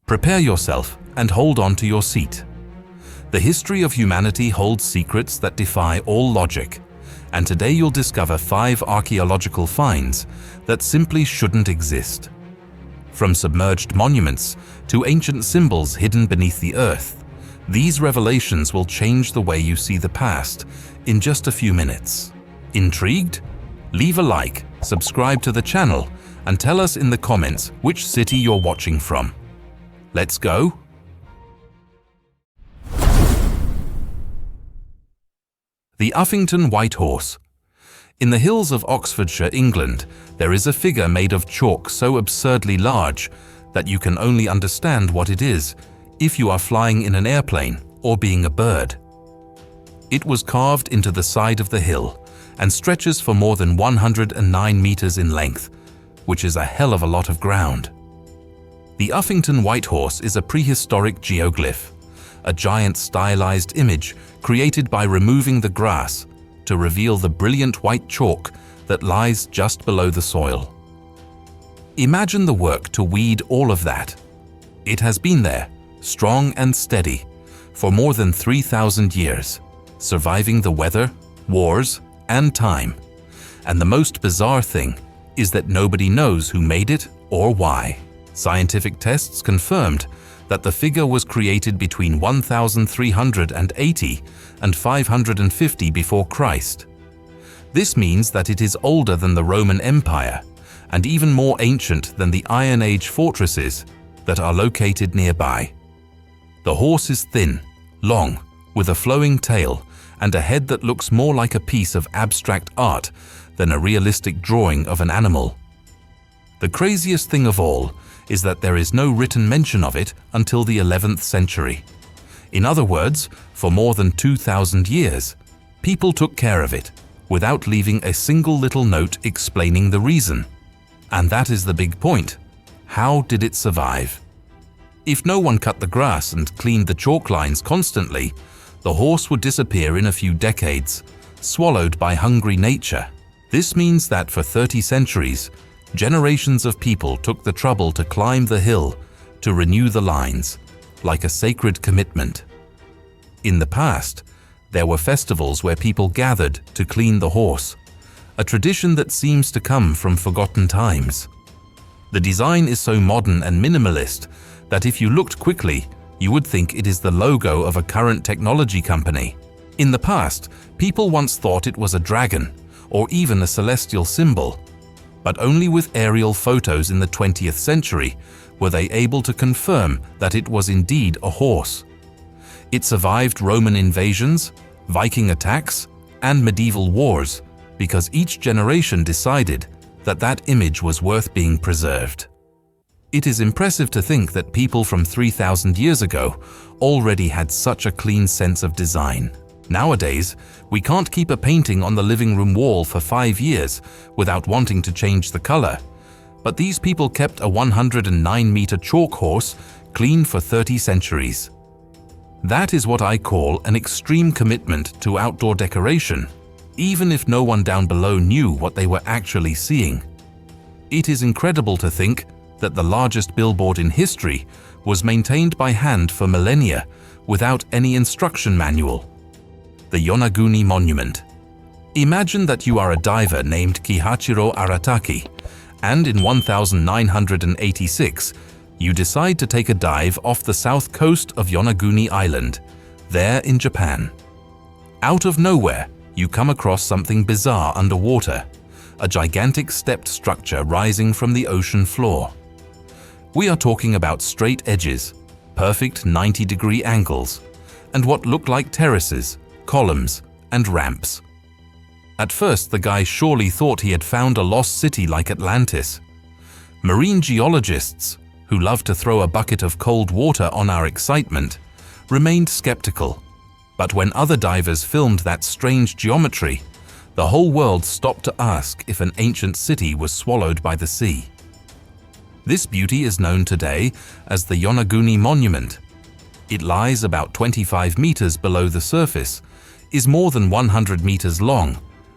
Prepare yourself and hold on to your seat. The history of humanity holds secrets that defy all logic, and today you'll discover 5 archaeological finds that simply shouldn't exist. From submerged monuments to ancient symbols hidden beneath the earth, these revelations will change the way you see the past in just a few minutes. Intrigued? Leave a like, subscribe to the channel, and tell us in the comments which city you're watching from. Let's go! The Uffington White Horse. In the hills of Oxfordshire, England, there is a figure made of chalk so absurdly large that you can only understand what it is if you are flying in an airplane or being a bird. It was carved into the side of the hill and stretches for more than 109 meters in length, which is a hell of a lot of ground. The Uffington White Horse is a prehistoric geoglyph, a giant stylized image created by removing the grass to reveal the brilliant white chalk that lies just below the soil. Imagine the work to weed all of that. It has been there, strong and steady, for more than 3,000 years, surviving the weather, wars, and time. And the most bizarre thing is that nobody knows who made it or why. Scientific tests confirmed that the figure was created between 1380 and 550 before Christ. This means that it is older than the Roman Empire and even more ancient than the Iron Age fortresses that are located nearby. The horse is thin, long, with a flowing tail and a head that looks more like a piece of abstract art than a realistic drawing of an animal. The craziest thing of all is that there is no written mention of it until the 11th century. In other words, for more than 2,000 years, people took care of it without leaving a single little note explaining the reason. And that is the big point. How did it survive? If no one cut the grass and cleaned the chalk lines constantly, the horse would disappear in a few decades, swallowed by hungry nature. This means that for 30 centuries, generations of people took the trouble to climb the hill to renew the lines, like a sacred commitment. In the past, there were festivals where people gathered to clean the horse, a tradition that seems to come from forgotten times. The design is so modern and minimalist that if you looked quickly, you would think it is the logo of a current technology company. In the past, people once thought it was a dragon or even a celestial symbol, but only with aerial photos in the 20th century were they able to confirm that it was indeed a horse. It survived Roman invasions, Viking attacks, and medieval wars because each generation decided that that image was worth being preserved. It is impressive to think that people from 3,000 years ago already had such a clean sense of design. Nowadays, we can't keep a painting on the living room wall for 5 years without wanting to change the color. But these people kept a 109-meter chalk horse clean for 30 centuries. That is what I call an extreme commitment to outdoor decoration, even if no one down below knew what they were actually seeing. It is incredible to think that the largest billboard in history was maintained by hand for millennia without any instruction manual. The Yonaguni Monument. Imagine that you are a diver named Kihachiro Arataki, and in 1986, you decide to take a dive off the south coast of Yonaguni Island, there in Japan. Out of nowhere, you come across something bizarre underwater, a gigantic stepped structure rising from the ocean floor. We are talking about straight edges, perfect 90-degree angles, and what look like terraces, columns, and ramps. At first, the guy surely thought he had found a lost city like Atlantis. Marine geologists, who love to throw a bucket of cold water on our excitement, remained skeptical. But when other divers filmed that strange geometry, the whole world stopped to ask if an ancient city was swallowed by the sea. This beauty is known today as the Yonaguni Monument. It lies about 25 meters below the surface, is more than 100 meters long,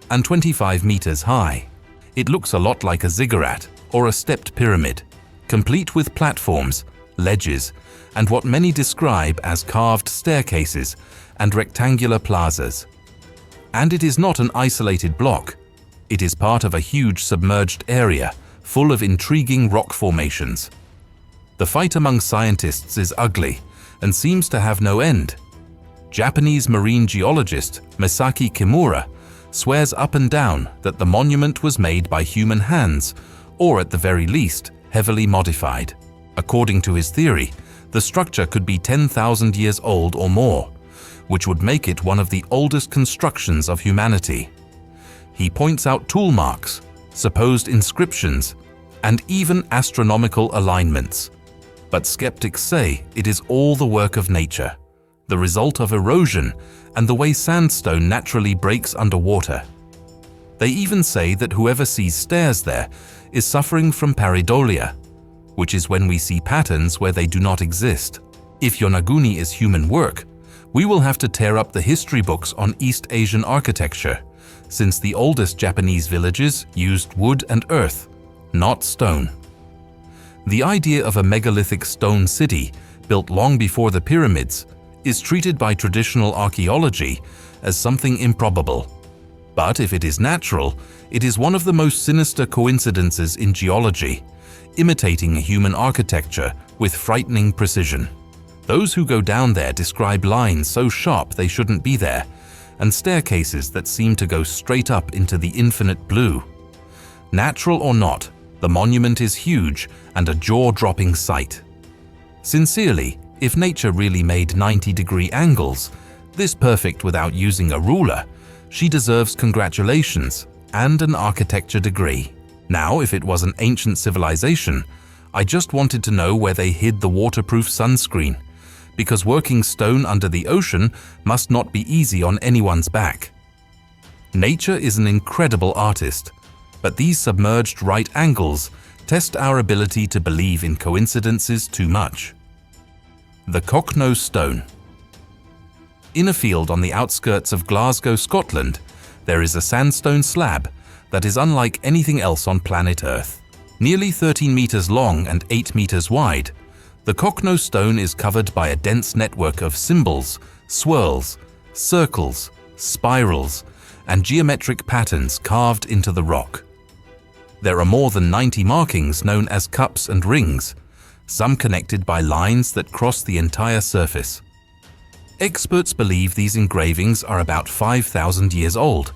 and 25 meters high. It looks a lot like a ziggurat or a stepped pyramid, complete with platforms, ledges, and what many describe as carved staircases and rectangular plazas. And it is not an isolated block. It is part of a huge submerged area full of intriguing rock formations. The fight among scientists is ugly and seems to have no end. Japanese marine geologist Masaki Kimura swears up and down that the monument was made by human hands, or at the very least, heavily modified. According to his theory, the structure could be 10,000 years old or more, which would make it one of the oldest constructions of humanity. He points out tool marks, supposed inscriptions, and even astronomical alignments. But skeptics say it is all the work of nature, the result of erosion and the way sandstone naturally breaks underwater. They even say that whoever sees stairs there is suffering from pareidolia, which is when we see patterns where they do not exist. If Yonaguni is human work, we will have to tear up the history books on East Asian architecture, since the oldest Japanese villages used wood and earth, not stone. The idea of a megalithic stone city built long before the pyramids is treated by traditional archaeology as something improbable. But if it is natural, it is one of the most sinister coincidences in geology, imitating human architecture with frightening precision. Those who go down there describe lines so sharp they shouldn't be there, and staircases that seem to go straight up into the infinite blue. Natural or not, the monument is huge and a jaw-dropping sight. Sincerely, if nature really made 90-degree angles, this perfect without using a ruler, she deserves congratulations and an architecture degree. Now, if it was an ancient civilization, I just wanted to know where they hid the waterproof sunscreen, because working stone under the ocean must not be easy on anyone's back. Nature is an incredible artist, but these submerged right angles test our ability to believe in coincidences too much. The Cochno Stone. In a field on the outskirts of Glasgow, Scotland, there is a sandstone slab that is unlike anything else on planet Earth. Nearly 13 meters long and 8 meters wide, the Cochno Stone is covered by a dense network of symbols, swirls, circles, spirals, and geometric patterns carved into the rock. There are more than 90 markings known as cups and rings, some connected by lines that cross the entire surface. Experts believe these engravings are about 5,000 years old,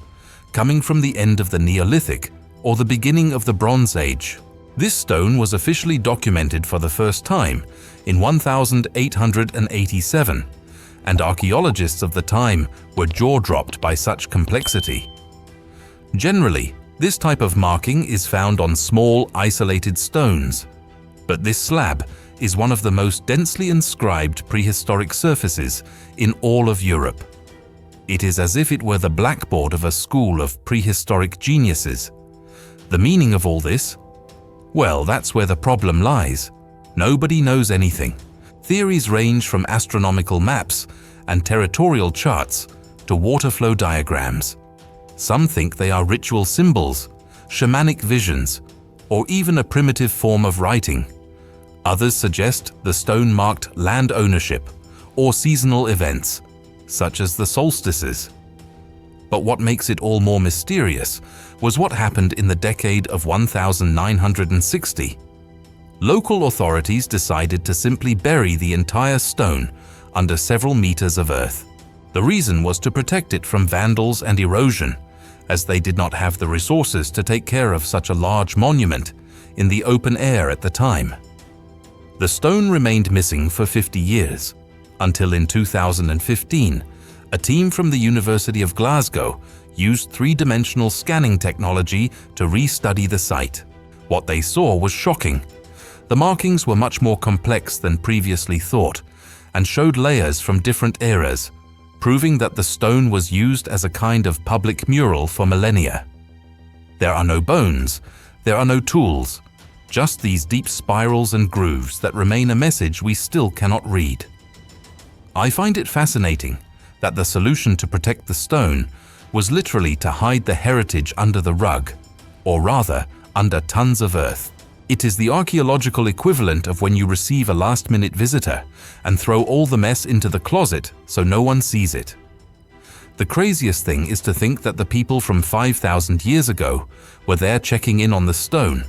coming from the end of the Neolithic or the beginning of the Bronze Age. This stone was officially documented for the first time in 1887, and archaeologists of the time were jaw-dropped by such complexity. Generally, this type of marking is found on small, isolated stones, but this slab is one of the most densely inscribed prehistoric surfaces in all of Europe. It is as if it were the blackboard of a school of prehistoric geniuses. The meaning of all this? Well, that's where the problem lies. Nobody knows anything. Theories range from astronomical maps and territorial charts to water flow diagrams. Some think they are ritual symbols, shamanic visions, or even a primitive form of writing. Others suggest the stone marked land ownership or seasonal events, such as the solstices. But what makes it all more mysterious was what happened in the decade of 1960. Local authorities decided to simply bury the entire stone under several meters of earth. The reason was to protect it from vandals and erosion, as they did not have the resources to take care of such a large monument in the open air at the time. The stone remained missing for 50 years, until in 2015, a team from the University of Glasgow used three-dimensional scanning technology to restudy the site. What they saw was shocking. The markings were much more complex than previously thought and showed layers from different eras, proving that the stone was used as a kind of public mural for millennia. There are no bones, there are no tools, just these deep spirals and grooves that remain a message we still cannot read. I find it fascinating that the solution to protect the stone was literally to hide the heritage under the rug, or rather, under tons of earth. It is the archaeological equivalent of when you receive a last-minute visitor and throw all the mess into the closet so no one sees it. The craziest thing is to think that the people from 5,000 years ago were there checking in on the stone,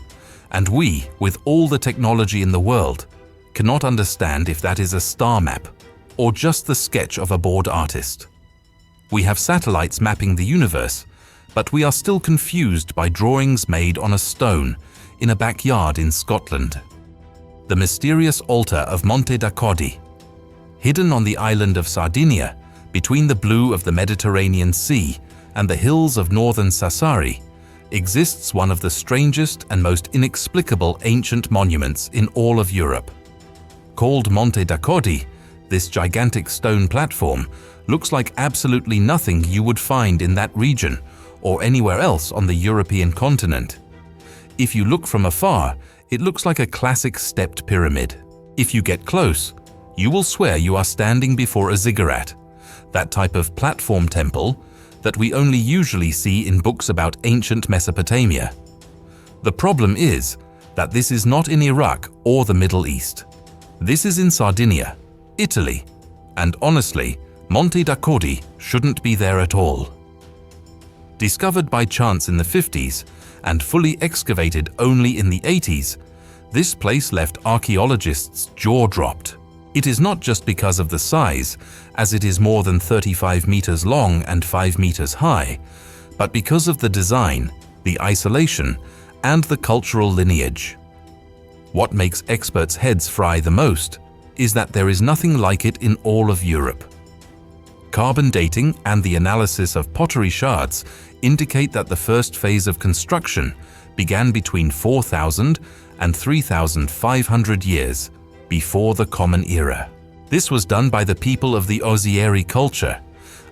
and we, with all the technology in the world, cannot understand if that is a star map or just the sketch of a bored artist. We have satellites mapping the universe, but we are still confused by drawings made on a stone in a backyard in Scotland. The mysterious altar of Monte da Codi. Hidden on the island of Sardinia, between the blue of the Mediterranean Sea and the hills of northern Sassari, exists one of the strangest and most inexplicable ancient monuments in all of Europe. Called Monte da Codi, this gigantic stone platform looks like absolutely nothing you would find in that region or anywhere else on the European continent. If you look from afar, it looks like a classic stepped pyramid. If you get close, you will swear you are standing before a ziggurat, that type of platform temple that we only usually see in books about ancient Mesopotamia. The problem is that this is not in Iraq or the Middle East. This is in Sardinia, Italy, and honestly, Monte da Codi shouldn't be there at all. Discovered by chance in the 50s and fully excavated only in the 80s, this place left archaeologists jaw-dropped. It is not just because of the size, as it is more than 35 meters long and 5 meters high, but because of the design, the isolation, and the cultural lineage. What makes experts' heads fry the most is that there is nothing like it in all of Europe. Carbon dating and the analysis of pottery shards indicate that the first phase of construction began between 4,000 and 3,500 years before the Common Era. This was done by the people of the Ozieri culture,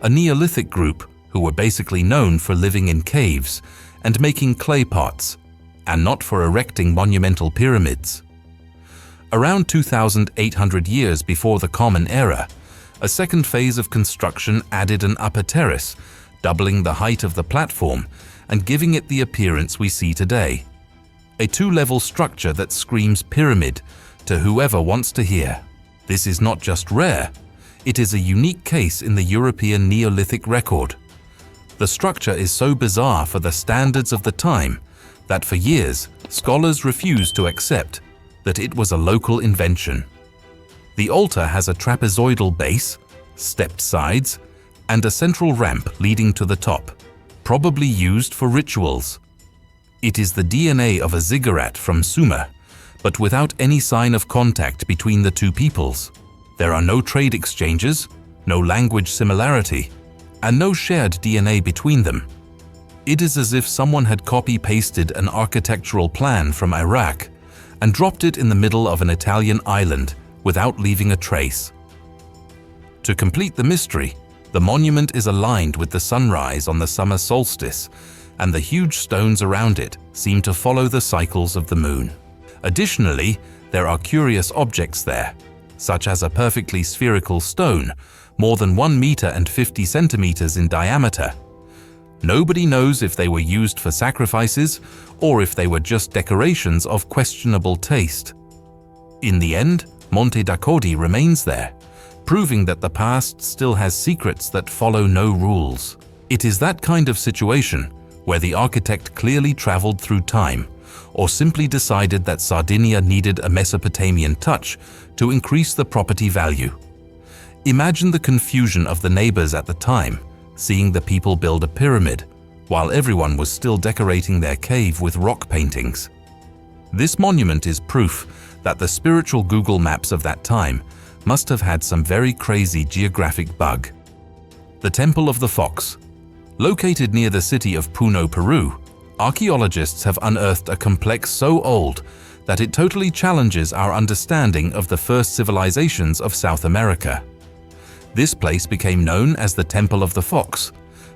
a Neolithic group who were basically known for living in caves and making clay pots, and not for erecting monumental pyramids. Around 2,800 years before the Common Era, a second phase of construction added an upper terrace, doubling the height of the platform and giving it the appearance we see today. A two-level structure that screams pyramid to whoever wants to hear. This is not just rare, it is a unique case in the European Neolithic record. The structure is so bizarre for the standards of the time that for years, scholars refused to accept that it was a local invention. The altar has a trapezoidal base, stepped sides, and a central ramp leading to the top, probably used for rituals. It is the DNA of a ziggurat from Sumer, but without any sign of contact between the two peoples. There are no trade exchanges, no language similarity, and no shared DNA between them. It is as if someone had copy-pasted an architectural plan from Iraq and dropped it in the middle of an Italian island without leaving a trace. To complete the mystery, the monument is aligned with the sunrise on the summer solstice, and the huge stones around it seem to follow the cycles of the moon. Additionally, there are curious objects there, such as a perfectly spherical stone, more than 1 meter and 50 centimeters in diameter. Nobody knows if they were used for sacrifices or if they were just decorations of questionable taste. In the end, Monte da Codi remains there, proving that the past still has secrets that follow no rules. It is that kind of situation where the architect clearly traveled through time, or simply decided that Sardinia needed a Mesopotamian touch to increase the property value. Imagine the confusion of the neighbors at the time, seeing the people build a pyramid, while everyone was still decorating their cave with rock paintings. This monument is proof that the spiritual Google Maps of that time must have had some very crazy geographic bug. The Temple of the Fox. Located near the city of Puno, Peru, archaeologists have unearthed a complex so old that it totally challenges our understanding of the first civilizations of South America. This place became known as the Temple of the Fox,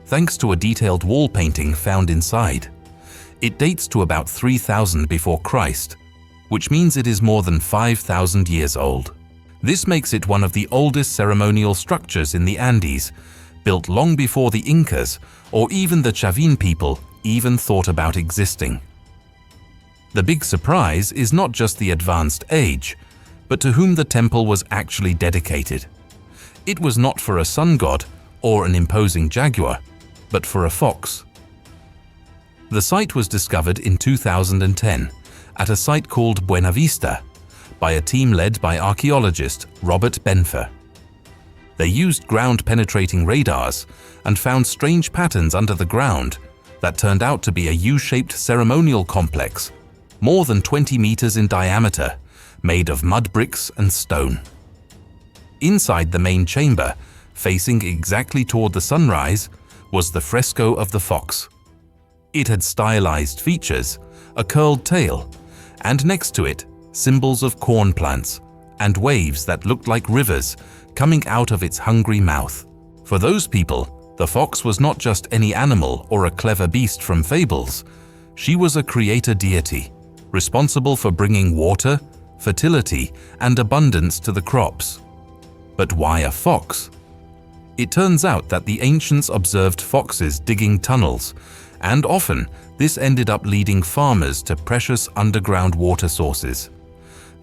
thanks to a detailed wall painting found inside. It dates to about 3000 before Christ, which means it is more than 5,000 years old. This makes it one of the oldest ceremonial structures in the Andes, built long before the Incas or even the Chavin people even thought about existing. The big surprise is not just the advanced age, but to whom the temple was actually dedicated. It was not for a sun god or an imposing jaguar, but for a fox. The site was discovered in 2010 at a site called Buena Vista by a team led by archaeologist Robert Benfer. They used ground-penetrating radars and found strange patterns under the ground that turned out to be a U-shaped ceremonial complex, more than 20 meters in diameter, made of mud bricks and stone. Inside the main chamber, facing exactly toward the sunrise, was the fresco of the fox. It had stylized features, a curled tail, and next to it, symbols of corn plants and waves that looked like rivers coming out of its hungry mouth. For those people, the fox was not just any animal or a clever beast from fables. She was a creator deity, responsible for bringing water, fertility, and abundance to the crops. But why a fox? It turns out that the ancients observed foxes digging tunnels, and often this ended up leading farmers to precious underground water sources.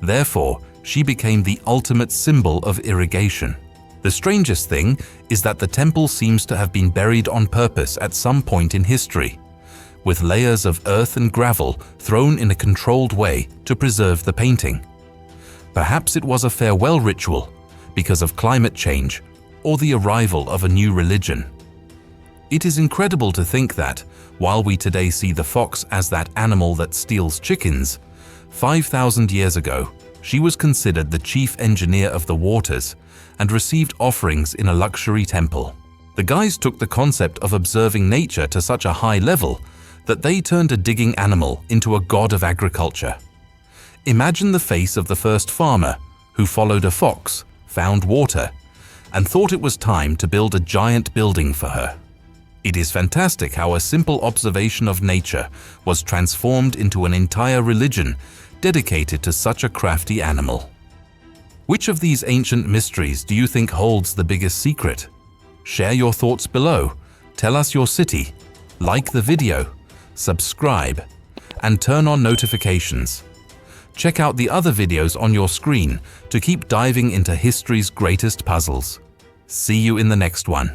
Therefore, she became the ultimate symbol of irrigation. The strangest thing is that the temple seems to have been buried on purpose at some point in history, with layers of earth and gravel thrown in a controlled way to preserve the painting. Perhaps it was a farewell ritual because of climate change or the arrival of a new religion. It is incredible to think that, while we today see the fox as that animal that steals chickens, 5,000 years ago, she was considered the chief engineer of the waters and received offerings in a luxury temple. The guys took the concept of observing nature to such a high level that they turned a digging animal into a god of agriculture. Imagine the face of the first farmer who followed a fox, found water, and thought it was time to build a giant building for her. It is fantastic how a simple observation of nature was transformed into an entire religion dedicated to such a crafty animal. Which of these ancient mysteries do you think holds the biggest secret? Share your thoughts below, tell us your city, like the video, subscribe, and turn on notifications. Check out the other videos on your screen to keep diving into history's greatest puzzles. See you in the next one.